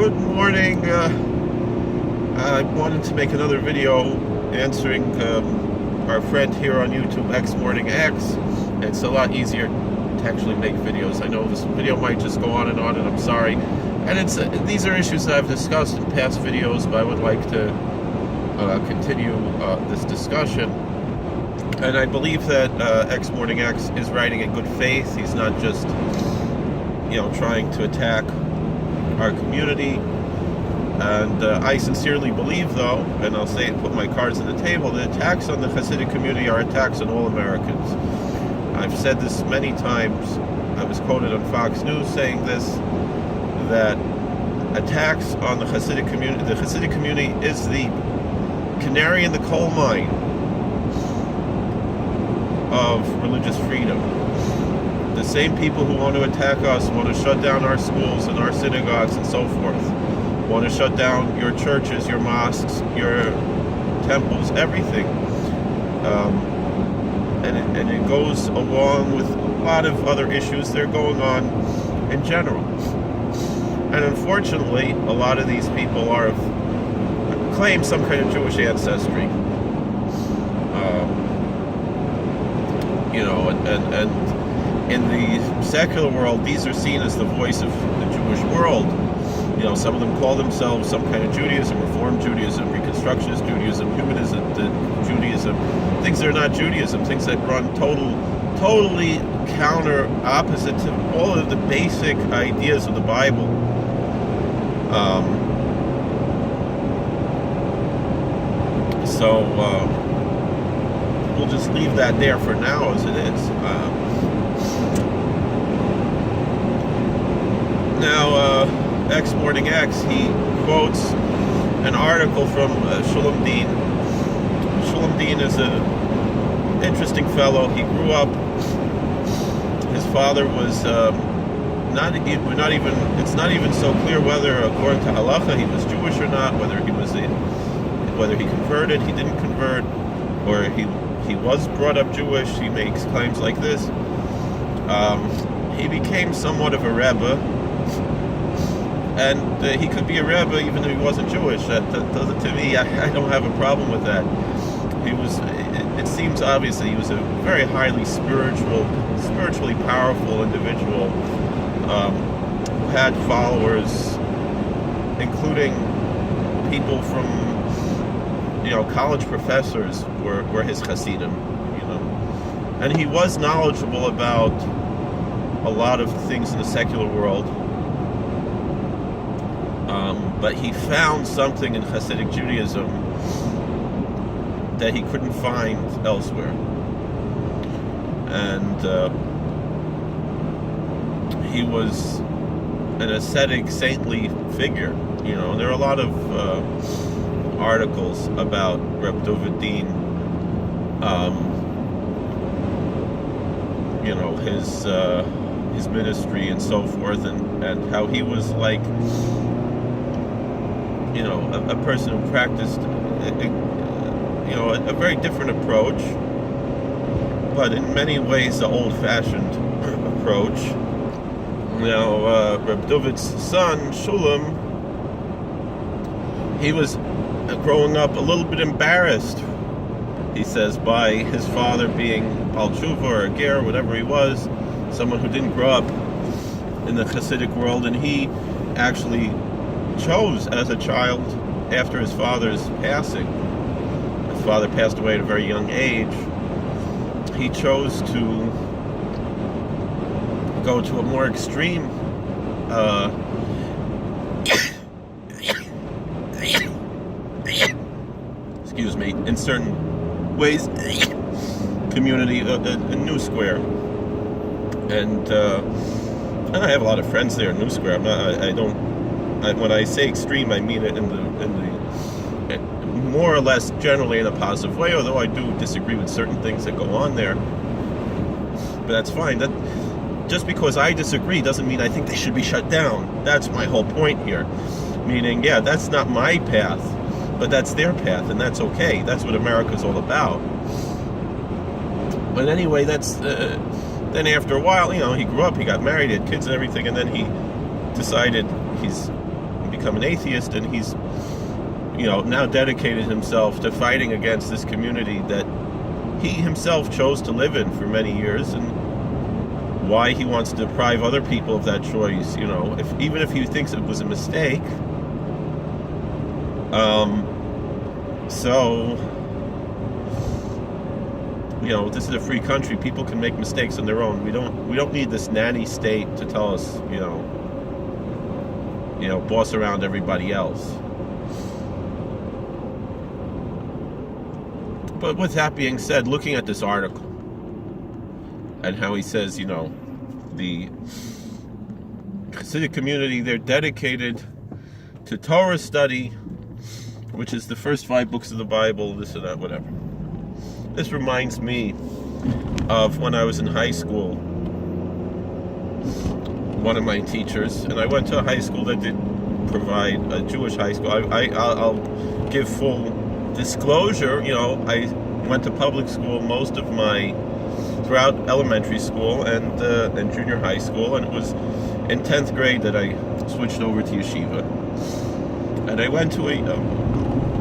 Good morning. I wanted to make another video answering our friend here on YouTube, xmorningstarx. It's a lot easier to actually make videos. I know this video might just go on, and I'm sorry. And these are issues that I've discussed in past videos, but I would like to continue this discussion. And I believe that xmorningstarx is writing in good faith. He's not just, trying to attack our community. And I sincerely believe, though, and I'll say it, put my cards on the table, that attacks on the Hasidic community are attacks on all Americans. I've said this many times. I was quoted on Fox News saying this, that attacks on the Hasidic community is the canary in the coal mine of religious freedom. The same people who want to attack us want to shut down our schools and our synagogues and so forth, want to shut down your churches, your mosques, your temples, everything. And it goes along with a lot of other issues that are going on in general. And unfortunately, a lot of these people claim some kind of Jewish ancestry. And in the secular world, these are seen as the voice of the Jewish world. Some of them call themselves some kind of Judaism, Reform Judaism, Reconstructionist Judaism, Humanism, Judaism, things that are not Judaism, things that run totally counter, opposite to all of the basic ideas of the Bible. So we'll just leave that there for now as it is. Now, xmorningstarx, he quotes an article from Shulam Dean. Shulam Dean is an interesting fellow. He grew up. His father was it's not even so clear whether, according to halacha, he was Jewish or not. Whether he converted, he didn't convert, or he was brought up Jewish. He makes claims like this. He became somewhat of a rebbe. And he could be a rebbe even if he wasn't Jewish. That doesn't, to me, I don't have a problem with that. It seems obvious that he was a very highly spiritually powerful individual who had followers, including people from, college professors were his Hasidim, And he was knowledgeable about a lot of things in the secular world. But he found something in Hasidic Judaism that he couldn't find elsewhere. And he was an ascetic, saintly figure. There are a lot of articles about Reb Dovid Dean, his ministry and so forth, and how he was like, a person who practiced, a very different approach, but in many ways the old-fashioned approach. Now, Reb Dovid's son, Shulam, he was growing up a little bit embarrassed, he says, by his father being Bal Tshuva or a ger, whatever he was, someone who didn't grow up in the Hasidic world, and he actually chose as a child, after his father's passing, his father passed away at a very young age, he chose to go to a more extreme excuse me, in certain ways, community, a New Square. And I have a lot of friends there in New Square. When I say extreme, I mean it in the more or less generally in a positive way, although I do disagree with certain things that go on there. But that's fine. That just because I disagree doesn't mean I think they should be shut down. That's my whole point here. Meaning, yeah, that's not my path, but that's their path, and that's okay. That's what America's all about. But anyway, that's then after a while, he grew up, he got married, he had kids and everything, and then he decided he's become an atheist, and he's, now dedicated himself to fighting against this community that he himself chose to live in for many years, and why he wants to deprive other people of that choice, even if he thinks it was a mistake. This is a free country. People can make mistakes on their own. We don't need this nanny state to tell us, boss around everybody else. But with that being said, looking at this article and how he says, the Hasidic community, they're dedicated to Torah study, which is the first 5 books of the Bible, this or that, whatever. This reminds me of when I was in high school. One of my teachers, and I went to a high school that did provide a Jewish high school. I'll give full disclosure. I went to public school most of throughout elementary school and junior high school, and it was in 10th grade that I switched over to yeshiva. And I went to a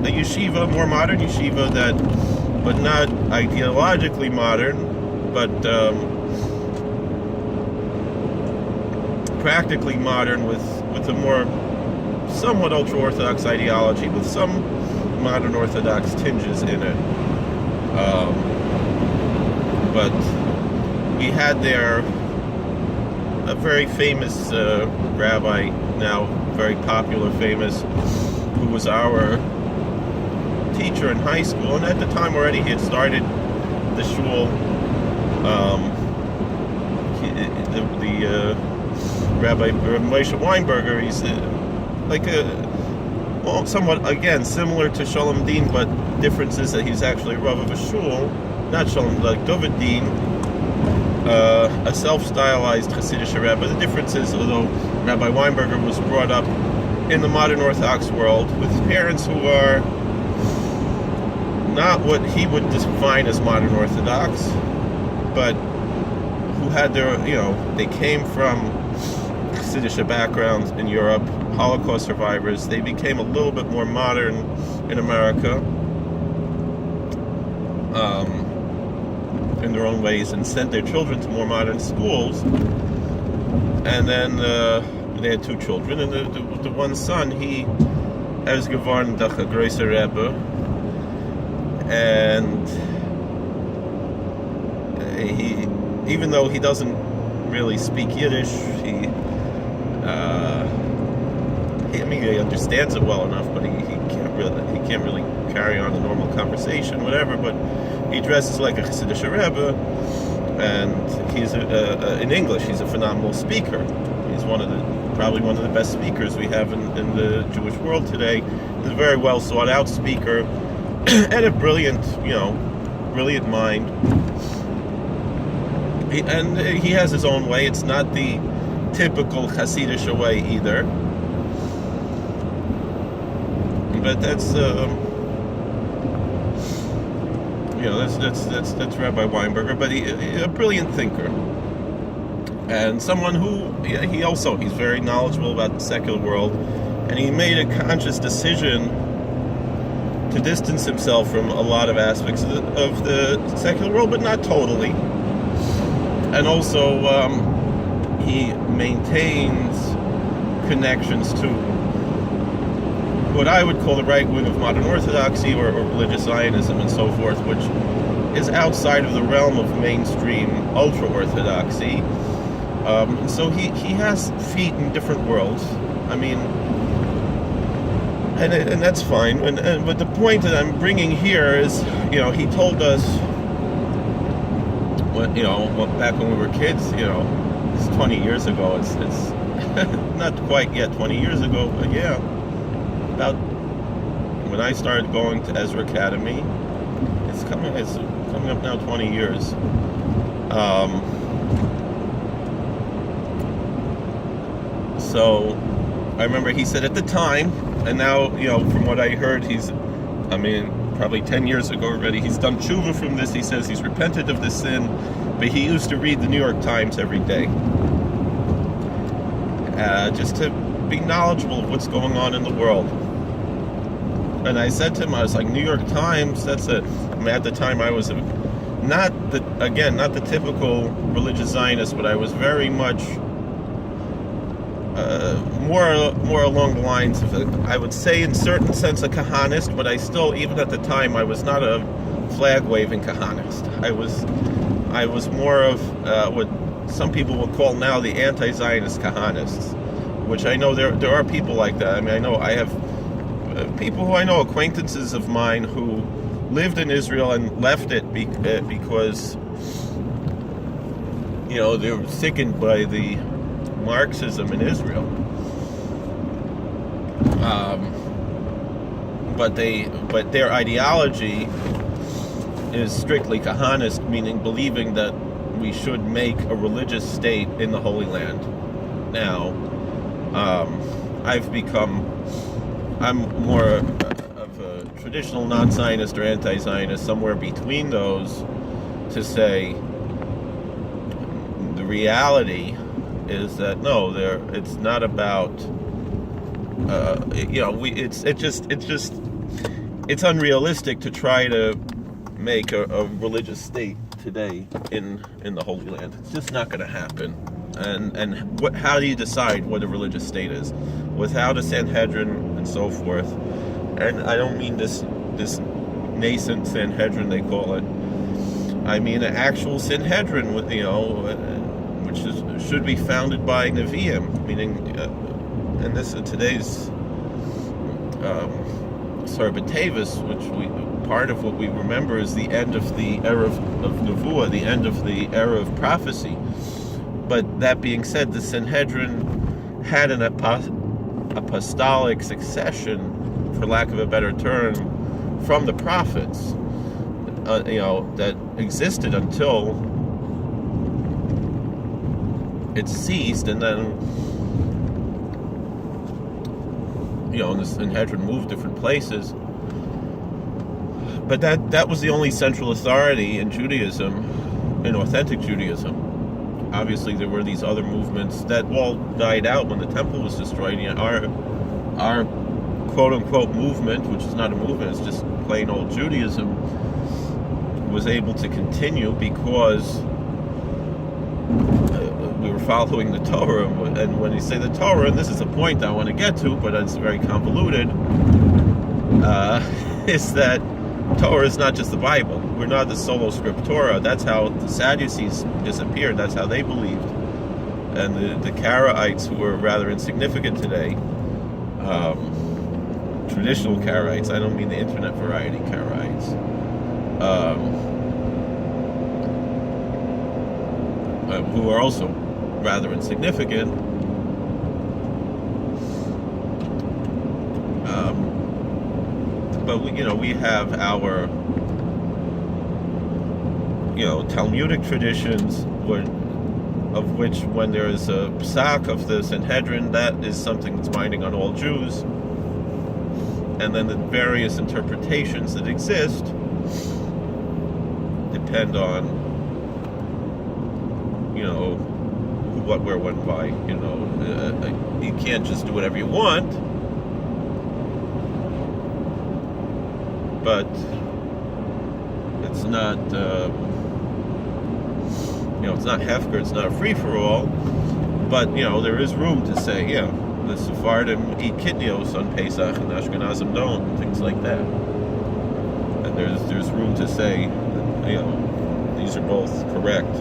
yeshiva, more modern yeshiva, but not ideologically modern, but practically modern, with a more somewhat ultra-Orthodox ideology, with some modern Orthodox tinges in it. But we had there a very famous rabbi, now very popular, famous, who was our teacher in high school, and at the time already he had started the shul. Rabbi Weinberger, he's somewhat, again, similar to Shalom Din, but difference is that he's actually a Rav of a shul, not Shalom, like David Din, a self-stylized Hasidic Rebbe. The difference is, although Rabbi Weinberger was brought up in the modern Orthodox world with parents who are not what he would define as modern Orthodox, but who had their, they came from Hasidic backgrounds in Europe, Holocaust survivors. They became a little bit more modern in America, in their own ways, and sent their children to more modern schools. And then they had 2 children, and the one son, he has geworden durch a größer Rebbe, and he, even though he doesn't really speak Yiddish, he understands it well enough, but he can't really carry on a normal conversation, whatever. But he dresses like a Hasidic Rebbe, and he's in English. He's a phenomenal speaker. He's probably one of the best speakers we have in the Jewish world today. He's a very well sought out speaker and a brilliant mind. He has his own way. It's not the typical Hasidic way either. But that's Rabbi Weinberger. But he's a brilliant thinker, and someone who he's very knowledgeable about the secular world, and he made a conscious decision to distance himself from a lot of aspects of the secular world, but not totally. And also, he maintains connections to what I would call the right wing of modern Orthodoxy, or religious Zionism and so forth, which is outside of the realm of mainstream ultra-Orthodoxy. So he has feet in different worlds. I mean, and that's fine. But the point that I'm bringing here is, he told us, back when we were kids, it's 20 years ago. It's not quite yet 20 years ago, but yeah. About when I started going to Ezra Academy, it's coming up now 20 years. So I remember he said at the time, and now, from what I heard, probably 10 years ago already, he's done tshuva from this. He says he's repented of this sin, but he used to read the New York Times every day, just to be knowledgeable of what's going on in the world. And I said to him, I was like, New York Times, that's it. I mean, at the time I was not the typical religious Zionist, but I was very much more along the lines of, I would say in certain sense, a Kahanist, but I still, even at the time, I was not a flag-waving Kahanist. I was more of what some people will call now the anti-Zionist Kahanists, which I know there are people like that. I mean, I know I have people who I know, acquaintances of mine, who lived in Israel and left it because, you know, they were sickened by the Marxism in Israel. But their ideology is strictly Kahanist, meaning believing that we should make a religious state in the Holy Land. Now, I'm more of a traditional non-Zionist or anti-Zionist, somewhere between those, to say the reality is that no, it's not about it's unrealistic to try to make a religious state today in the Holy Land. It's just not going to happen. And how do you decide what a religious state is without a Sanhedrin and so forth? And I don't mean this nascent Sanhedrin they call it. I mean an actual Sanhedrin with, you know, which should be founded by Nevi'im, meaning, and this is today's Sarbatevis, which part of what we remember is the end of the era of Nevuah, the end of the era of prophecy. But that being said, the Sanhedrin had an apostolic succession, for lack of a better term, from the prophets, that existed until it ceased, and then, the Sanhedrin moved different places. But that was the only central authority in Judaism, in authentic Judaism. Obviously, there were these other movements that all died out when the temple was destroyed. Our quote-unquote movement, which is not a movement, it's just plain old Judaism, was able to continue because we were following the Torah. And when you say the Torah, and this is a point I want to get to, but it's very convoluted, is that Torah is not just the Bible. We're not the solo scriptura. That's how the Sadducees disappeared. That's how they believed. And the Karaites, who were rather insignificant today, traditional Karaites, I don't mean the internet variety Karaites, who are also rather insignificant, but we have our Talmudic traditions, of which, when there is a psak of the Sanhedrin, that is something that's binding on all Jews, and then the various interpretations that exist depend on what, where, when, why. You can't just do whatever you want, but it's not it's not Hefker, it's not a free-for-all, but there is room to say, the Sephardim eat kitnios on Pesach and Ashkenazim don't, and things like that. And there's room to say that, these are both correct.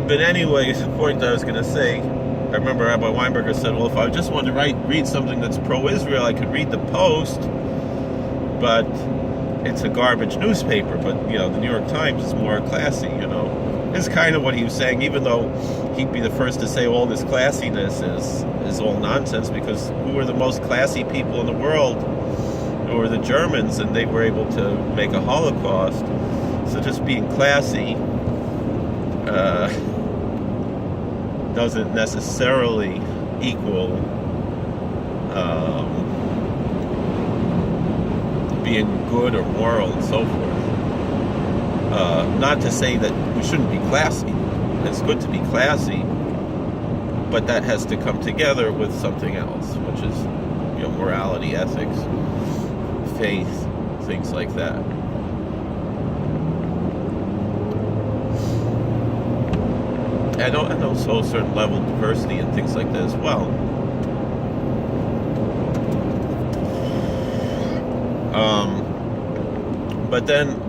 But anyway, the point I was going to say, I remember Rabbi Weinberger said, well, if I just wanted to read something that's pro-Israel, I could read the Post, but it's a garbage newspaper. But, the New York Times is more classy, It's kind of what he was saying, even though he'd be the first to say all this classiness is all nonsense, because who are the most classy people in the world? Who are the Germans, and they were able to make a Holocaust. So just being classy doesn't necessarily equal being good or moral and so forth. Not to say that we shouldn't be classy. It's good to be classy, but that has to come together with something else, which is, morality, ethics, faith, things like that. And also a certain level of diversity and things like that as well. But then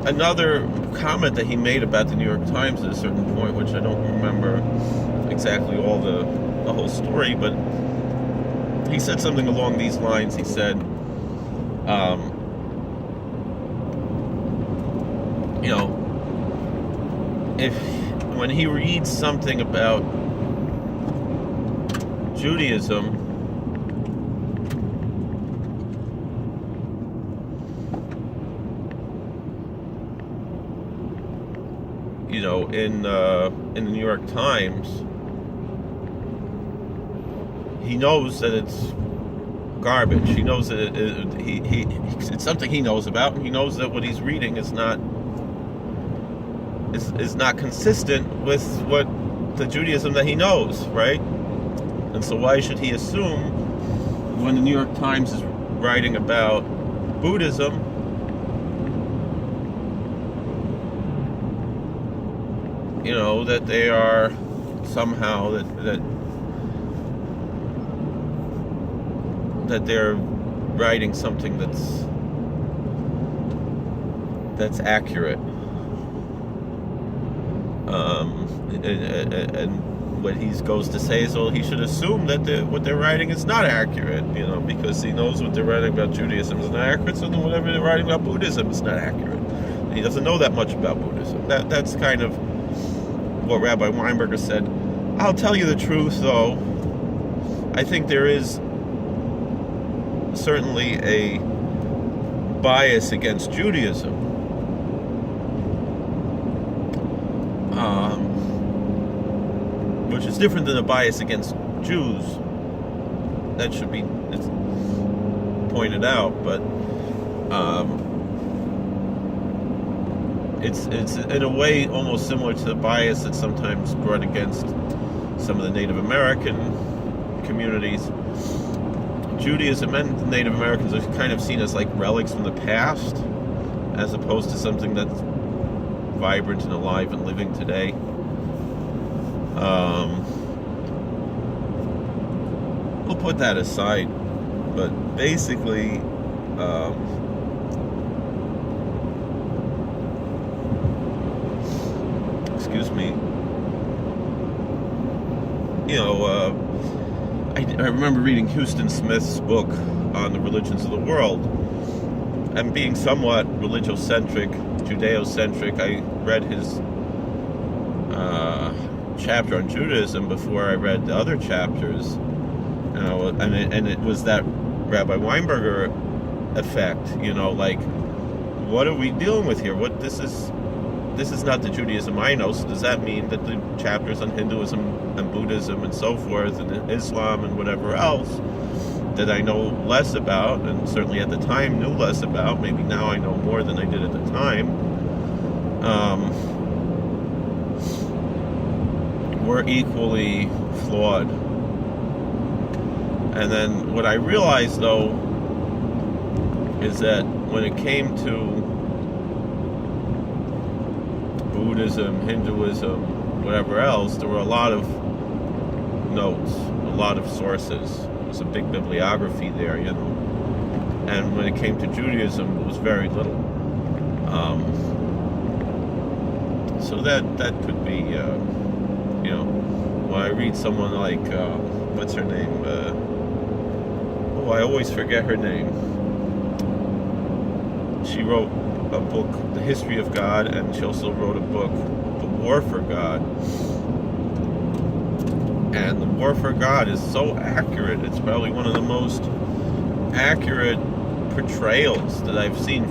another comment that he made about the New York Times at a certain point, which I don't remember exactly all the whole story, but he said something along these lines. He said, if when he reads something about Judaism, in the New York Times, he knows that it's garbage. He knows that it's something he knows about, and he knows that what he's reading is not consistent with what the Judaism that he knows, right? And so why should he assume when the New York Times is writing about Buddhism, that they are somehow that they're writing something that's accurate. And what he goes to say is, well, he should assume that what they're writing is not accurate, because he knows what they're writing about Judaism is not accurate, so then whatever they're writing about Buddhism is not accurate. And he doesn't know that much about Buddhism. That's kind of what Rabbi Weinberger said. I'll tell you the truth, though. I think there is certainly a bias against Judaism. Which is different than a bias against Jews. That should be pointed out, but it's in a way almost similar to the bias that's sometimes brought against some of the Native American communities. Judaism and Native Americans are kind of seen as like relics from the past, as opposed to something that's vibrant and alive and living today. We'll put that aside, but basically, excuse me, I remember reading Houston Smith's book on the religions of the world, and being somewhat religiocentric, Judeo-centric, I read his chapter on Judaism before I read the other chapters, and it was that Rabbi Weinberger effect, like, what are we dealing with here? This is not the Judaism I know, so does that mean that the chapters on Hinduism and Buddhism and so forth, and Islam and whatever else that I know less about, and certainly at the time knew less about, maybe now I know more than I did at the time, were equally flawed? And then what I realized, though, is that when it came to Buddhism, Hinduism, whatever else, there were a lot of notes, a lot of sources. There's a big bibliography there, And when it came to Judaism, it was very little. So that could be, when I read someone like, what's her name? I always forget her name. She wrote a book, The History of God, and she also wrote a book, The War for God. And The War for God is so accurate. It's probably one of the most accurate portrayals that I've seen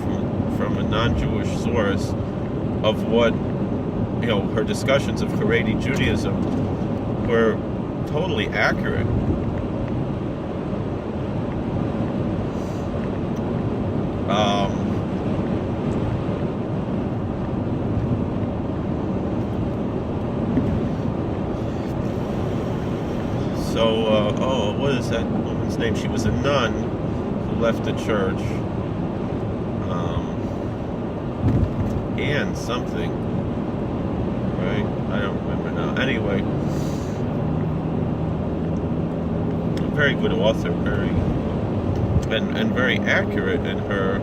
from a non-Jewish source of what, her discussions of Haredi Judaism were totally accurate. oh, what is that woman's name? She was a nun who left the church. And something, right? I don't remember now. Anyway, very good author, and very accurate in her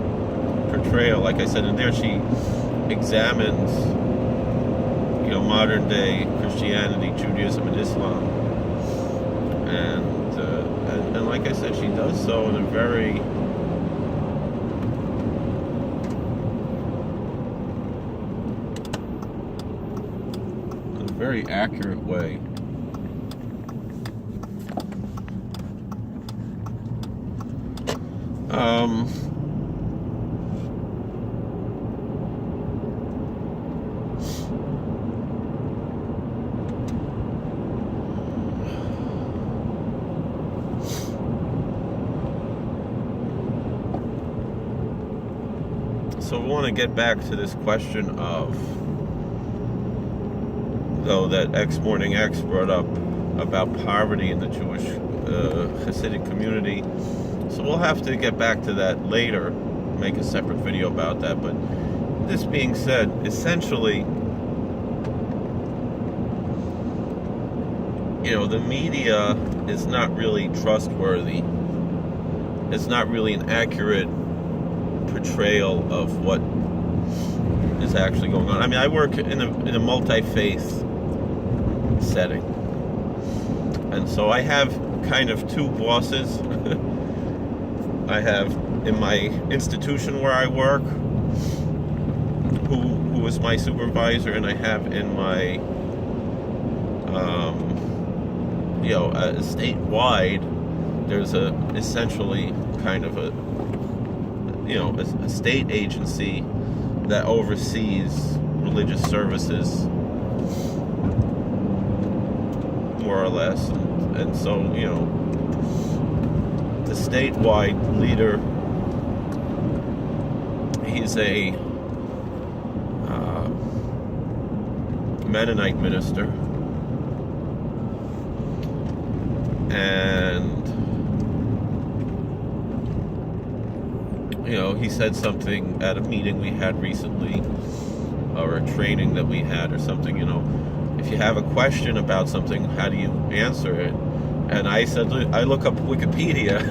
portrayal. Like I said, in there she examines, modern day Christianity, Judaism, and Islam, and like I said, she does so in a very accurate way. So we want to get back to this question of, though, that xmorningstarx brought up about poverty in the Jewish Hasidic community. So we'll have to get back to that later, make a separate video about that. But this being said, essentially, the media is not really trustworthy. It's not really an accurate portrayal of what is actually going on. I mean, I work in a multi-faith setting, and so I have kind of two bosses. I have in my institution where I work, who is my supervisor, and I have in my statewide, there's essentially kind of a state agency that oversees religious services, more or less, and so the statewide leader, he's a Mennonite minister, and he said something at a meeting we had recently, or a training that we had, or something. If you have a question about something, how do you answer it? And I said, I look up Wikipedia,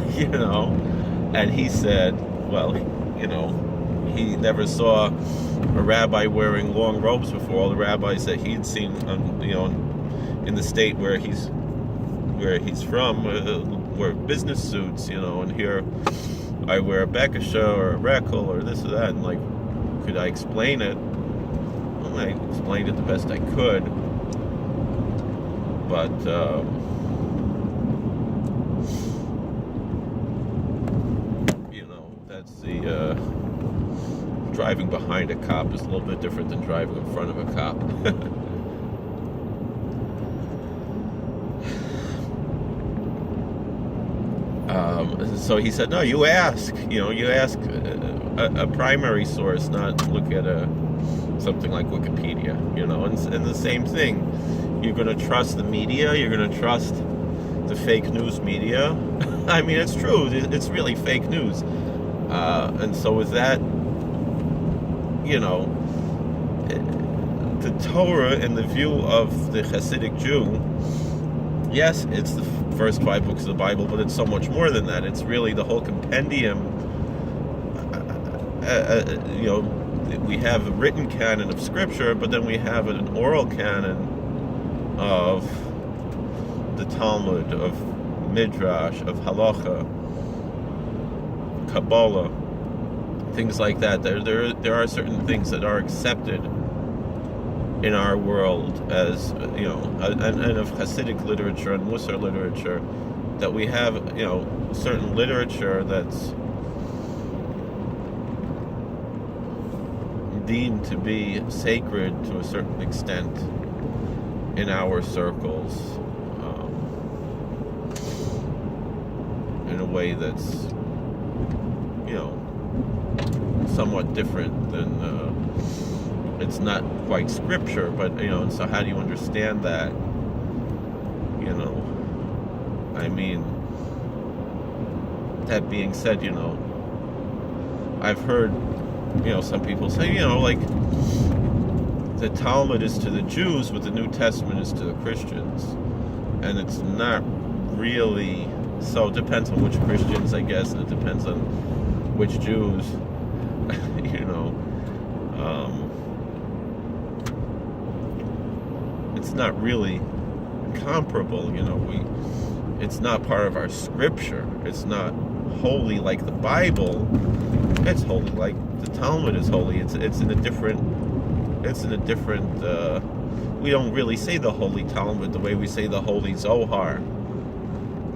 and he said, well, he never saw a rabbi wearing long robes before. All the rabbis that he'd seen, in the state where he's from, wear business suits, and here I wear a bekisha or a rekel or this or that, and could I explain it? Well, I explained it the best I could, but that's the driving behind a cop is a little bit different than driving in front of a cop. So he said, no, you ask a primary source, not look at something like Wikipedia, and the same thing. You're going to trust the media, you're going to trust the fake news media. I mean, it's true, it's really fake news. And so with that, the Torah, in the view of the Hasidic Jew, yes, it's the first 5 books of the Bible, but it's so much more than that. It's really the whole compendium. We have a written canon of Scripture, but then we have an oral canon of the Talmud, of Midrash, of Halacha, Kabbalah, things like that. There are certain things that are accepted in our world as, and of Hasidic literature and Musar literature, that we have, certain literature that's deemed to be sacred to a certain extent in our circles, in a way that's, somewhat different than, it's not quite scripture, but, and so how do you understand that? I mean, that being said, I've heard, some people say, like, the Talmud is to the Jews, but the New Testament is to the Christians. And it's not really, so it depends on which Christians, I guess, and it depends on which Jews, it's not really comparable, it's not part of our scripture. It's not holy like the Bible. It's holy like the Talmud is holy. It's in a different, we don't really say the holy Talmud the way we say the holy Zohar.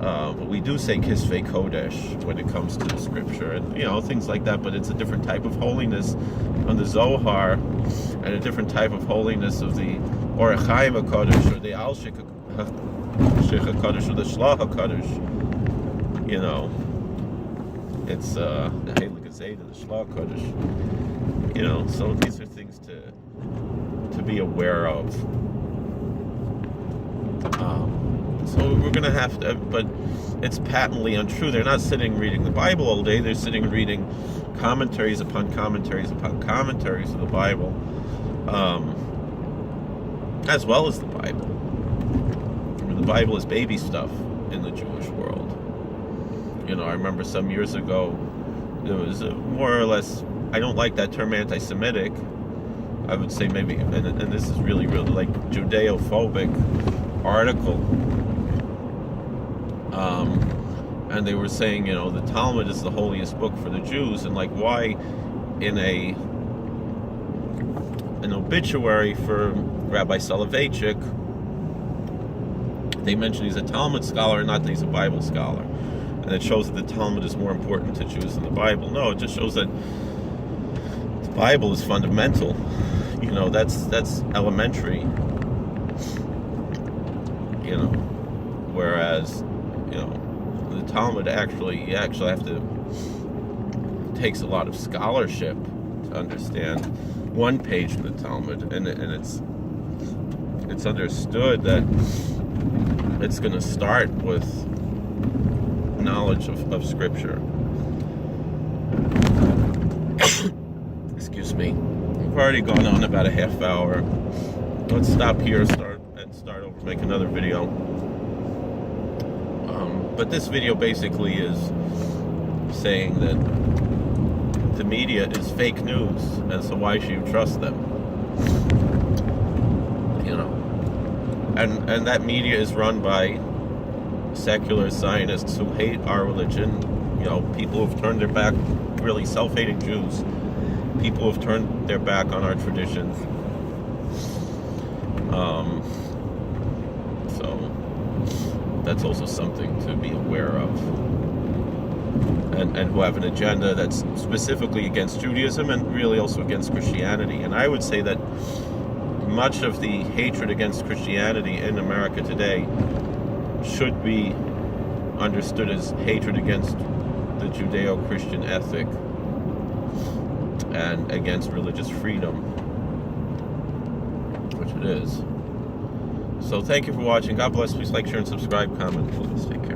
But we do say Kisvei Kodesh when it comes to the scripture and, things like that. But it's a different type of holiness on the Zohar and a different type of holiness of the Orach Chaim HaKadosh or the Al Shech HaKadosh or the Shlach HaKadosh. It's the Heilige Zayda, the Shlach HaKadosh. So these are things to be aware of. So we're going to have to, but it's patently untrue. They're not sitting reading the Bible all day. They're sitting reading commentaries upon commentaries upon commentaries of the Bible, as well as the Bible. The Bible is baby stuff in the Jewish world. I remember some years ago, there was a more or less, I don't like that term anti-Semitic. I would say maybe, and this is really, really like Judeo-phobic article. And they were saying, the Talmud is the holiest book for the Jews, and like why in an obituary for Rabbi Soloveitchik, they mention he's a Talmud scholar, not that he's a Bible scholar. And it shows that the Talmud is more important to Jews than the Bible. No, it just shows that the Bible is fundamental. That's elementary. Whereas, the Talmud you actually have to, it takes a lot of scholarship to understand one page in the Talmud, and it's understood that it's going to start with knowledge of Scripture. Excuse me. We've already gone on about a half hour. Let's stop here, start over, make another video. But this video basically is saying that the media is fake news, and so why should you trust them? And that media is run by secular Zionists who hate our religion, people who've turned their back, really self-hating Jews, people who've turned their back on our traditions. So that's also something to be aware of. And who have an agenda that's specifically against Judaism and really also against Christianity. And I would say that much of the hatred against Christianity in America today should be understood as hatred against the Judeo-Christian ethic and against religious freedom, which it is. So thank you for watching. God bless. Please like, share, and subscribe. Comment, please. Take care.